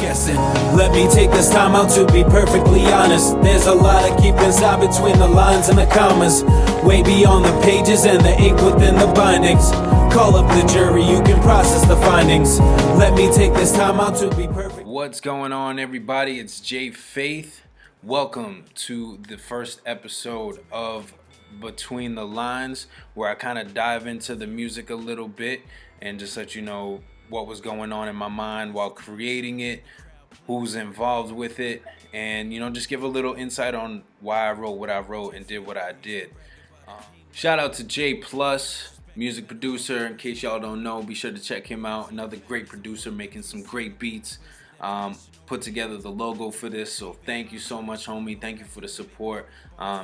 guessing. Let me take this time out to be perfectly honest. There's a lot of keep inside between the lines and the commas, way beyond the pages and the ink within the bindings. Call up the jury, you can process the findings. Let me take this time out to be perfect. What's going on, everybody? It's Jay Faith. Welcome to the first episode of Between the Lines, where I kind of dive into the music a little bit and just let you know what was going on in my mind while creating it, who's involved with it, and just give a little insight on why I wrote what I wrote and did what I did. Shout out to J Plus, music producer. In case y'all don't know, be sure to check him out. Another great producer making some great beats. Put together the logo for this, so thank you so much, homie. Thank you for the support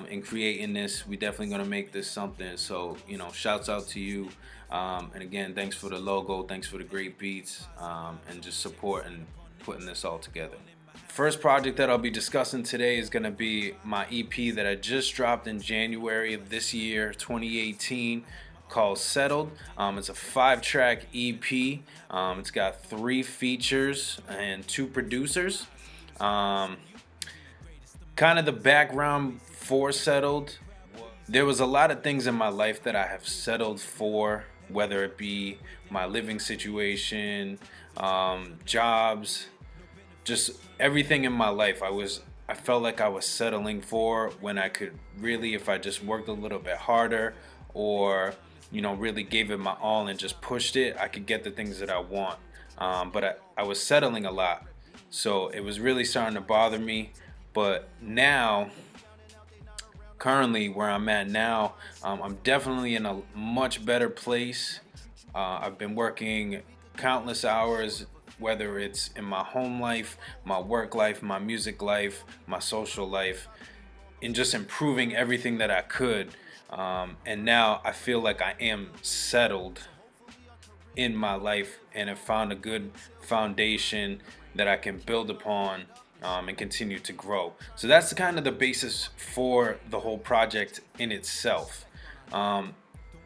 in creating this. We definitely gonna make this something, so shouts out to you, and again, thanks for the logo, thanks for the great beats, and just support and putting this all together. First project that I'll be discussing today is gonna be my EP that I just dropped in January of this year, 2018, called Settled. It's a 5-track EP. It's got 3 features and 2 producers. Kind of the background for Settled. There was a lot of things in my life that I have settled for, whether it be my living situation, jobs, just everything in my life. I felt like I was settling for when I could really, if I just worked a little bit harder or really gave it my all and just pushed it, I could get the things that I want. But I was settling a lot. So it was really starting to bother me. But now, currently where I'm at now, I'm definitely in a much better place. I've been working countless hours, whether it's in my home life, my work life, my music life, my social life, in just improving everything that I could. And now I feel like I am settled in my life and have found a good foundation that I can build upon and continue to grow. So that's kind of the basis for the whole project in itself.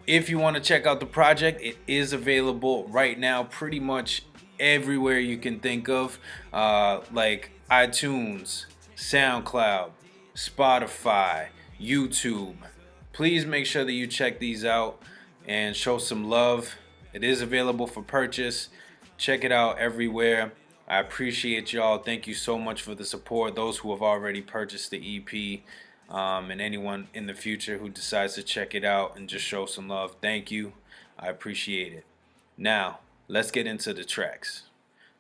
If you want to check out the project, it is available right now pretty much everywhere you can think of, like iTunes, SoundCloud, Spotify, YouTube. Please make sure that you check these out and show some love. It is available for purchase. Check it out everywhere. I appreciate y'all. Thank you so much for the support. Those who have already purchased the EP, and anyone in the future who decides to check it out and just show some love. Thank you. I appreciate it. Now, let's get into the tracks.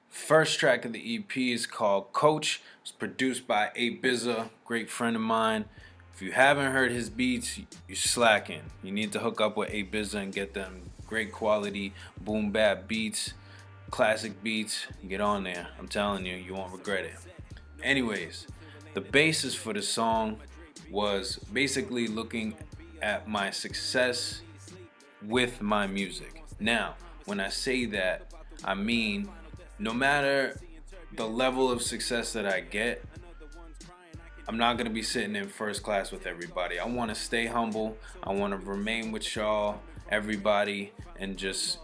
First track of the EP is called Coach. It's produced by A-Bizza, great friend of mine. If you haven't heard his beats, you're slacking. You need to hook up with A-Bizza and get them great quality boom bap beats, classic beats. Get on there. I'm telling you, you won't regret it. Anyways, the basis for the song was basically looking at my success with my music. Now, when I say that, I mean no matter the level of success that I get, I'm not going to be sitting in first class with everybody. I want to stay humble. I want to remain with y'all, everybody, and just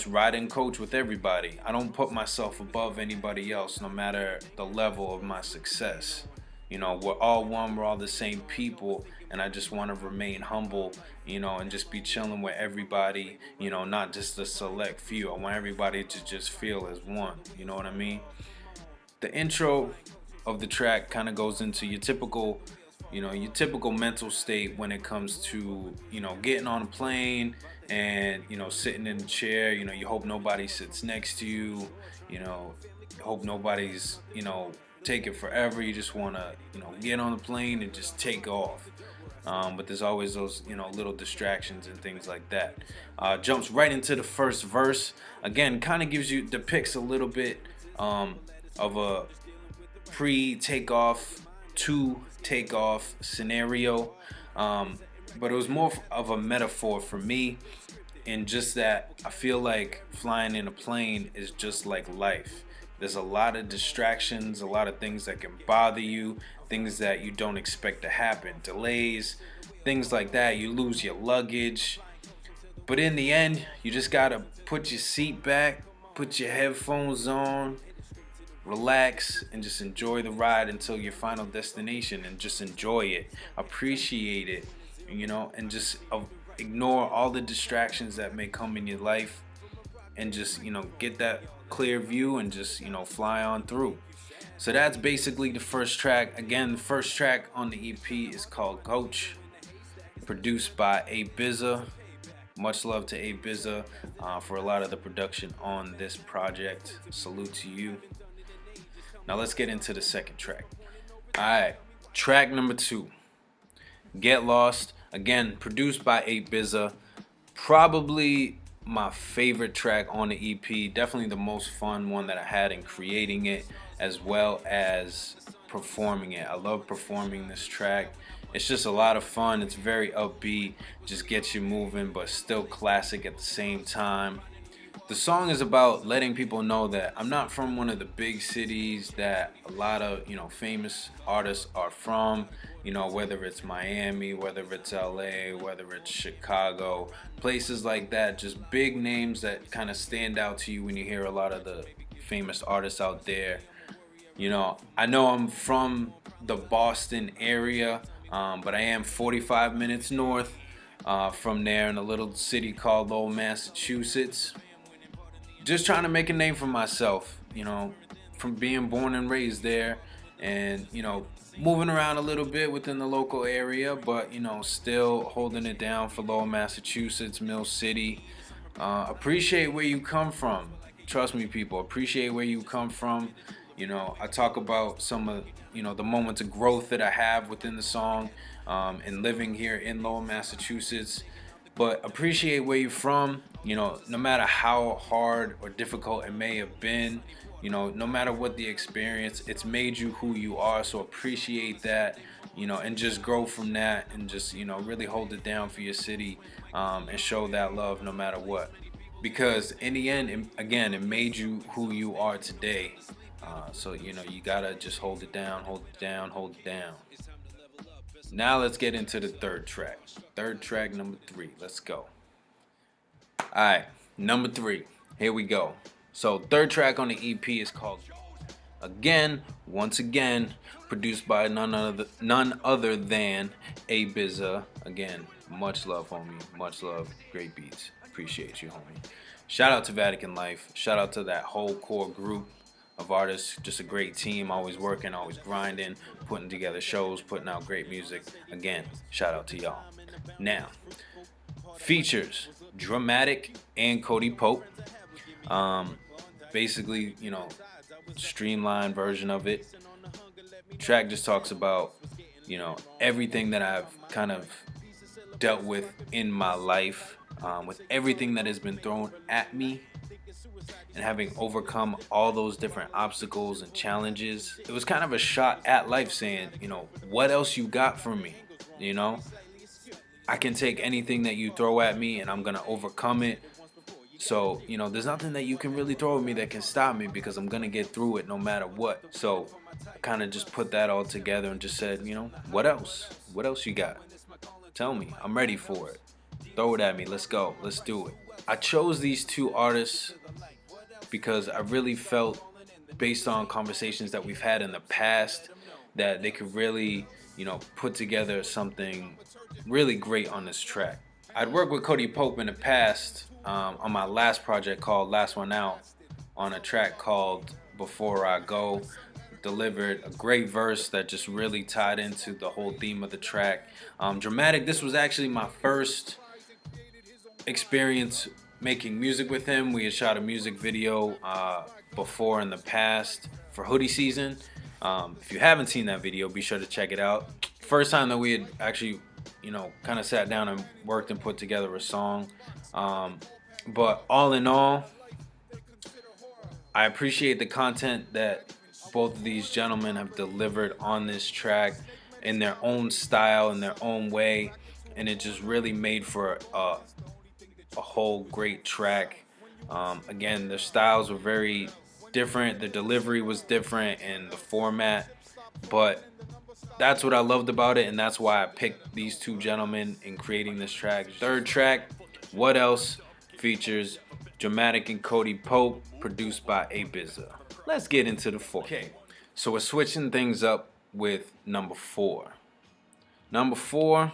ride and coach with everybody. I don't put myself above anybody else, no matter the level of my success. We're all one, we're all the same people, and I just want to remain humble, and just be chilling with everybody, not just a select few. I want everybody to just feel as one, you know what I mean? The intro of the track kind of goes into your typical mental state when it comes to, getting on a plane and, sitting in a chair. You hope nobody sits next to you, hope nobody's, taking forever. You just want to, get on the plane and just take off. But there's always those, little distractions and things like that. Jumps right into the first verse. Again, kind of depicts a little bit of a pre-takeoff to takeoff scenario, but it was more of a metaphor for me, in just that I feel like flying in a plane is just like life. There's a lot of distractions, a lot of things that can bother you, things that you don't expect to happen, delays, things like that. You lose your luggage, but in the end, you just gotta put your seat back, put your headphones on, relax and just enjoy the ride until your final destination, and just enjoy it, appreciate it, and just ignore all the distractions that may come in your life, and just get that clear view and just fly on through. So that's basically the first track. Again, the first track on the EP is called Coach, produced by A-Bizza. Much love to A-Bizza for a lot of the production on this project. Salute to you. Now let's get into the second track. Alright, track number 2, Get Lost. Again, produced by A-Bizza. Probably my favorite track on the EP. Definitely the most fun one that I had in creating it, as well as performing it. I love performing this track. It's just a lot of fun. It's very upbeat, just gets you moving, but still classic at the same time. The song is about letting people know that I'm not from one of the big cities that a lot of famous artists are from. Whether it's Miami, whether it's LA, whether it's Chicago, places like that, just big names that kind of stand out to you when you hear a lot of the famous artists out there. I know I'm from the Boston area, but I am 45 minutes north from there in a little city called Lowell, Massachusetts. Just trying to make a name for myself, from being born and raised there, and moving around a little bit within the local area, but still holding it down for Lowell, Massachusetts, Mill City. Appreciate where you come from. Trust me, people, appreciate where you come from. I talk about some of the moments of growth that I have within the song, and living here in Lowell, Massachusetts. But appreciate where you're from. No matter how hard or difficult it may have been, no matter what the experience, it's made you who you are. So appreciate that, and just grow from that, and just really hold it down for your city, and show that love no matter what. Because in the end, it made you who you are today. So you gotta just hold it down, hold it down, hold it down. Now let's get into the third track. Third track, number 3. Let's go. Alright, number 3. Here we go. So third track on the EP is called once again, produced by none other than A-Bizza. Again, much love, homie. Much love. Great beats. Appreciate you, homie. Shout out to Vatican Life. Shout out to that whole core group of artists. Just a great team, always working, always grinding, putting together shows, putting out great music. Again, shout out to y'all. Now, features Dramatic and Cody Pope. Basically, streamlined version of it. Track just talks about, everything that I've kind of dealt with in my life, with everything that has been thrown at me, and having overcome all those different obstacles and challenges. It was kind of a shot at life, saying, what else you got from me? I can take anything that you throw at me and I'm gonna overcome it. So, there's nothing that you can really throw at me that can stop me, because I'm gonna get through it no matter what. So I kind of just put that all together and just said, what else? What else you got? Tell me. I'm ready for it. Throw it at me. Let's go. Let's do it. I chose these two artists because I really felt, based on conversations that we've had in the past, that they could really, put together something really great on this track. I'd worked with Cody Pope in the past on my last project called Last One Out, on a track called Before I Go. Delivered a great verse that just really tied into the whole theme of the track. Dramatic, this was actually my first experience making music with him. We had shot a music video before in the past for hoodie season. If you haven't seen that video, be sure to check it out. First time that we had actually, kind of sat down and worked and put together a song. But all in all, I appreciate the content that both of these gentlemen have delivered on this track in their own style, in their own way, and it just really made for a whole great track. Again, their styles were very different, the delivery was different, and the format, but that's what I loved about it, and that's why I picked these two gentlemen in creating this track. Third track, What Else, features Dramatic and Cody Pope, produced by A-Bizza. let's get into the 4. Okay, so we're switching things up with number 4. Number 4,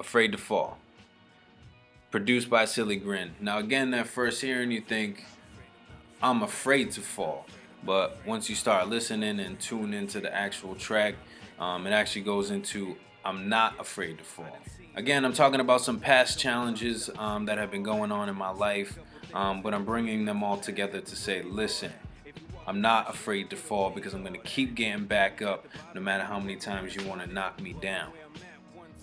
Afraid to Fall. Produced by Silly Grin. Now again, that first hearing you think, I'm afraid to fall. But once you start listening and tune into the actual track, it actually goes into I'm not afraid to fall. Again, I'm talking about some past challenges that have been going on in my life, but I'm bringing them all together to say, listen, I'm not afraid to fall because I'm going to keep getting back up no matter how many times you want to knock me down.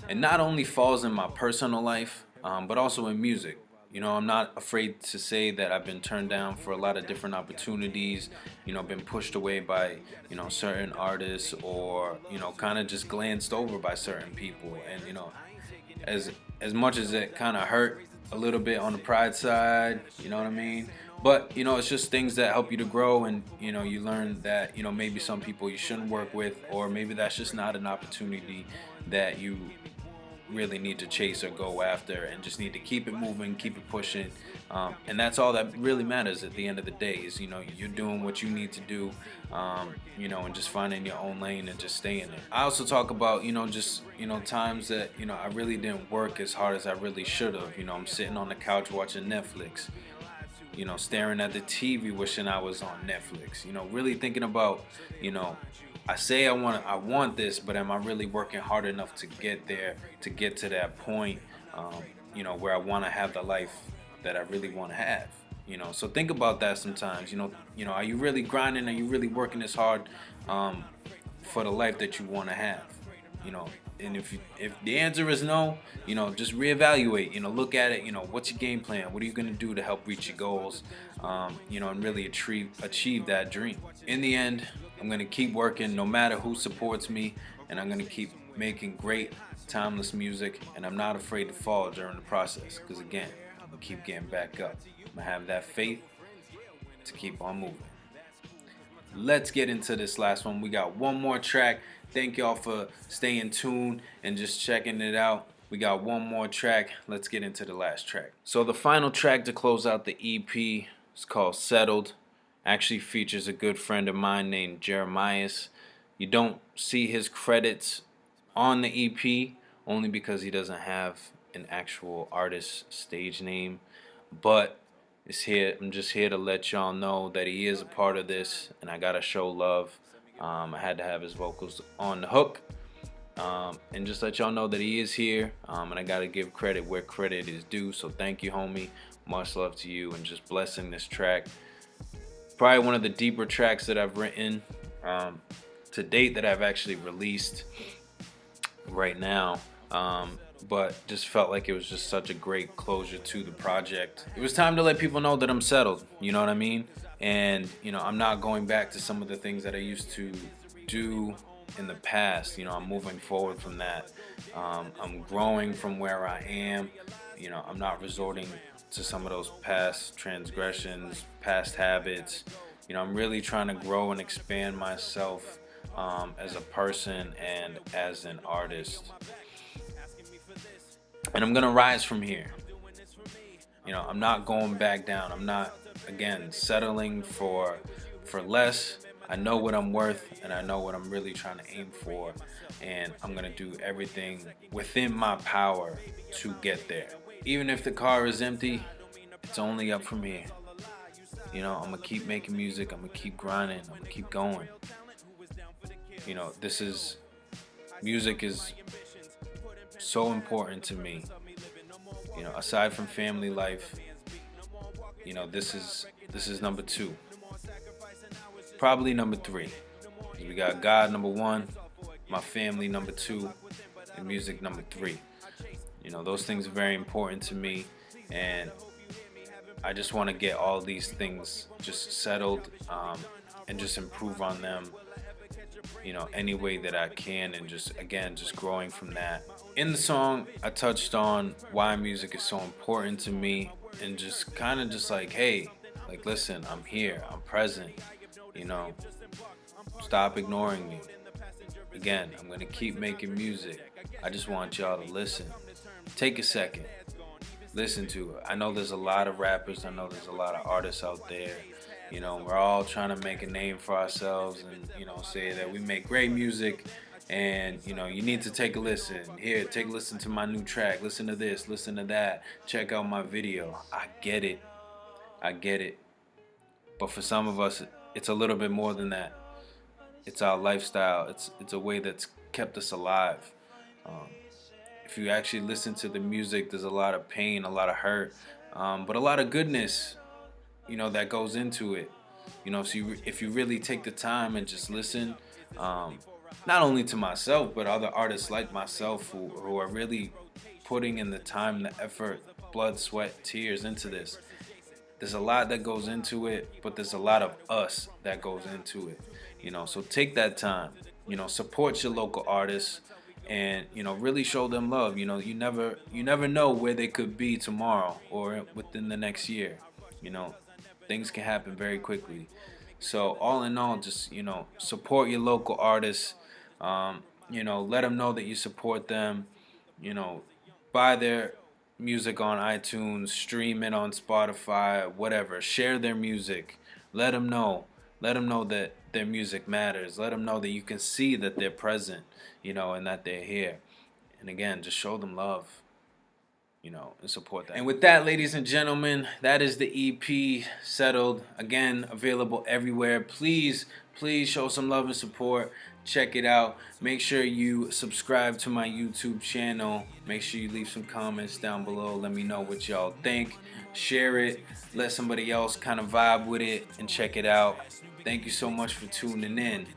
And not only falls in my personal life, but also in music. You know, I'm not afraid to say that I've been turned down for a lot of different opportunities, you know, been pushed away by, you know, certain artists, or, you know, kind of just glanced over by certain people. And, you know, as much as it kind of hurt a little bit on the pride side, you know what I mean? But, you know, it's just things that help you to grow, and, you know, you learn that, you know, maybe some people you shouldn't work with, or maybe that's just not an opportunity that you really need to chase or go after, and just need to keep it moving, keep it pushing, and that's all that really matters at the end of the day is, you know, you're doing what you need to do, you know, and just finding your own lane and just staying there. I also talk about, you know, just, you know, times that, you know, I really didn't work as hard as I really should have. You know, I'm sitting on the couch watching Netflix, you know, staring at the TV wishing I was on Netflix, you know, really thinking about, you know, I say I want this, but am I really working hard enough to get there, to get to that point, you know, where I want to have the life that I really want to have, you know? So think about that sometimes, you know, are you really grinding? Are you really working this hard for the life that you want to have, you know? And if the answer is no, you know, just reevaluate, you know, look at it, you know, what's your game plan? What are you going to do to help reach your goals, you know, and really achieve that dream? In the end, I'm going to keep working no matter who supports me, and I'm going to keep making great, timeless music, and I'm not afraid to fall during the process, because again, I'm going to keep getting back up. I'm going to have that faith to keep on moving. Let's get into this last one. We got one more track. Thank y'all for staying tuned and just checking it out. We got one more track. Let's get into the last track. So the final track to close out the EP is called Settled. Actually features a good friend of mine named Jeremias. You don't see his credits on the EP only because he doesn't have an actual artist stage name, but it's here. I'm just here to let y'all know that he is a part of this, and I gotta show love. I had to have his vocals on the hook, and just let y'all know that he is here, and I gotta give credit where credit is due. So thank you, homie. Much love to you, and just blessing this track. Probably one of the deeper tracks that I've written to date that I've actually released right now, but just felt like it was just such a great closure to the project. It was time to let people know that I'm settled, you know what I mean? And, you know, I'm not going back to some of the things that I used to do in the past. You know, I'm moving forward from that. I'm growing from where I am. You know, I'm not resorting to some of those past transgressions, past habits. You know, I'm really trying to grow and expand myself as a person and as an artist. And I'm gonna rise from here. You know, I'm not going back down. I'm not, again, settling for less. I know what I'm worth, and I know what I'm really trying to aim for, and I'm gonna do everything within my power to get there. Even if the car is empty, it's only up from here. You know, I'm gonna keep making music. I'm gonna keep grinding. I'm gonna keep going. You know, music is so important to me. You know, aside from family life, you know, this is number 2. Probably number 3. We got God number 1, my family number 2, and music number 3. You know, those things are very important to me, and I just want to get all these things just settled, and just improve on them, you know, any way that I can, and just, again, just growing from that. In the song, I touched on why music is so important to me, and just kind of just like, hey, like, listen, I'm here, I'm present, you know, stop ignoring me. Again, I'm going to keep making music. I just want y'all to listen. Take a second. Listen to it. I know there's a lot of rappers. I know there's a lot of artists out there. You know, we're all trying to make a name for ourselves and, say that we make great music. And, you need to take a listen. Here, take a listen to my new track. Listen to this, listen to that. Check out my video. I get it. I get it. But for some of us, it's a little bit more than that. It's our lifestyle. It's a way that's kept us alive. Um, if you actually listen to the music, there's a lot of pain, a lot of hurt, but a lot of goodness, that goes into it. If you really take the time and just listen, not only to myself, but other artists like myself who are really putting in the time, the effort, blood, sweat, tears into this. There's a lot that goes into it, but there's a lot of us that goes into it. So take that time, support your local artists and, really show them love. You never know where they could be tomorrow or within the next year. Things can happen very quickly. So all in all, just, support your local artists. Let them know that you support them. Buy their music on iTunes, stream it on Spotify, whatever. Share their music. Let them know. Let them know that their music matters. Let them know that you can see that they're present, and that they're here. And again, just show them love, and support that. And with that, ladies and gentlemen, that is the EP settled. Again, available everywhere. Please show some love and support. Check it out. Make sure you subscribe to my YouTube channel. Make sure you leave some comments down below. Let me know what y'all think. Share it. Let somebody else kind of vibe with it and check it out. Thank you so much for tuning in.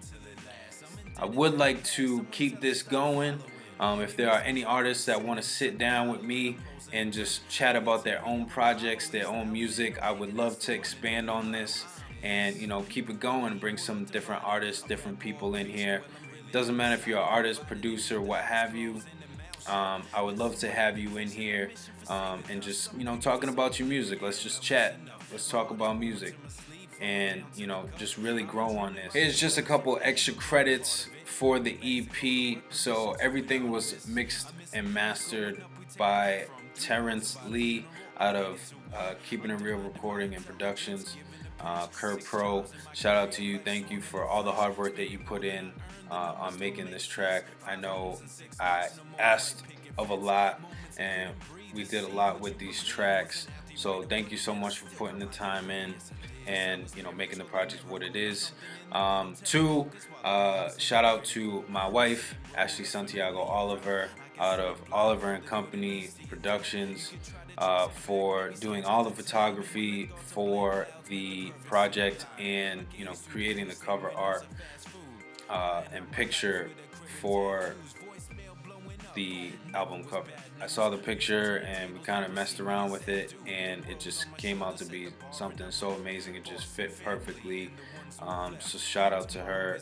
I would like to keep this going. If there are any artists that want to sit down with me and just chat about their own projects, their own music, I would love to expand on this and keep it going, bring some different artists, different people in here. Doesn't matter if you're an artist, producer, what have you. I would love to have you in here and just talking about your music. Let's just chat. Let's talk about music and just really grow on this. Here's just a couple extra credits for the EP. So everything was mixed and mastered by Terrence Lee out of Keeping It Real Recording and Productions. Kerr Pro, shout out to you. Thank you for all the hard work that you put in on making this track. I know I asked of a lot and we did a lot with these tracks, so thank you so much for putting the time in and making the project what it is. Two, shout out to my wife, Ashley Santiago Oliver, out of Oliver and Company Productions, for doing all the photography for the project and creating the cover art and picture for the album cover. I saw the picture and we kind of messed around with it and it just came out to be something so amazing. It just fit perfectly. So shout out to her,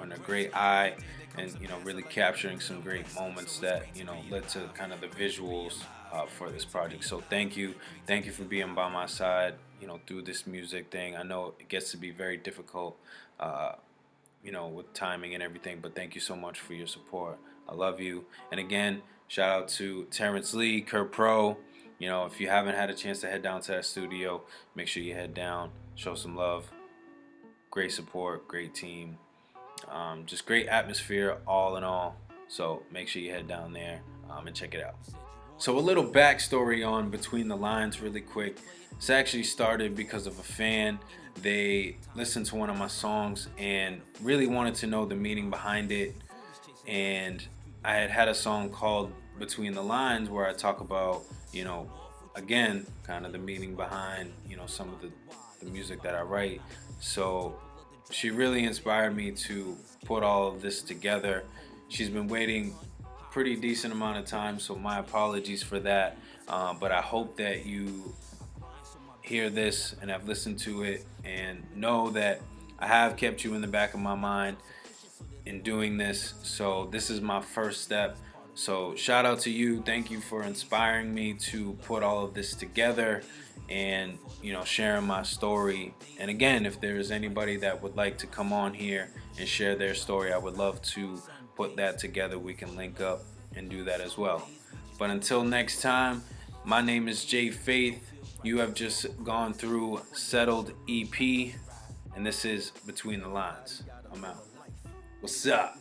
and a great eye and really capturing some great moments that led to kind of the visuals for this project. So thank you for being by my side through this music thing. I know it gets to be very difficult with timing and everything, but thank you so much for your support. I love you. And again, shout out to Terrence Lee, Kerr Pro. If you haven't had a chance to head down to that studio, make sure you head down, show some love. Great support, great team, just great atmosphere all in all. So make sure you head down there and check it out. So a little backstory on Between the Lines really quick. This actually started because of a fan. They listened to one of my songs and really wanted to know the meaning behind it. And I had a song called Between the Lines where I talk about, again, kind of the meaning behind, some of the music that I write. So she really inspired me to put all of this together. She's been waiting pretty decent amount of time, so my apologies for that. But I hope that you hear this and have listened to it and know that I have kept you in the back of my mind in doing this. So this is my first step. So shout out to you. Thank you for inspiring me to put all of this together and sharing my story. And again, if there is anybody that would like to come on here and share their story, I would love to put that together. We can link up and do that as well. But until next time, my name is Jay Faith. You have just gone through Settled EP, and this is Between the Lines. I'm out. What's up?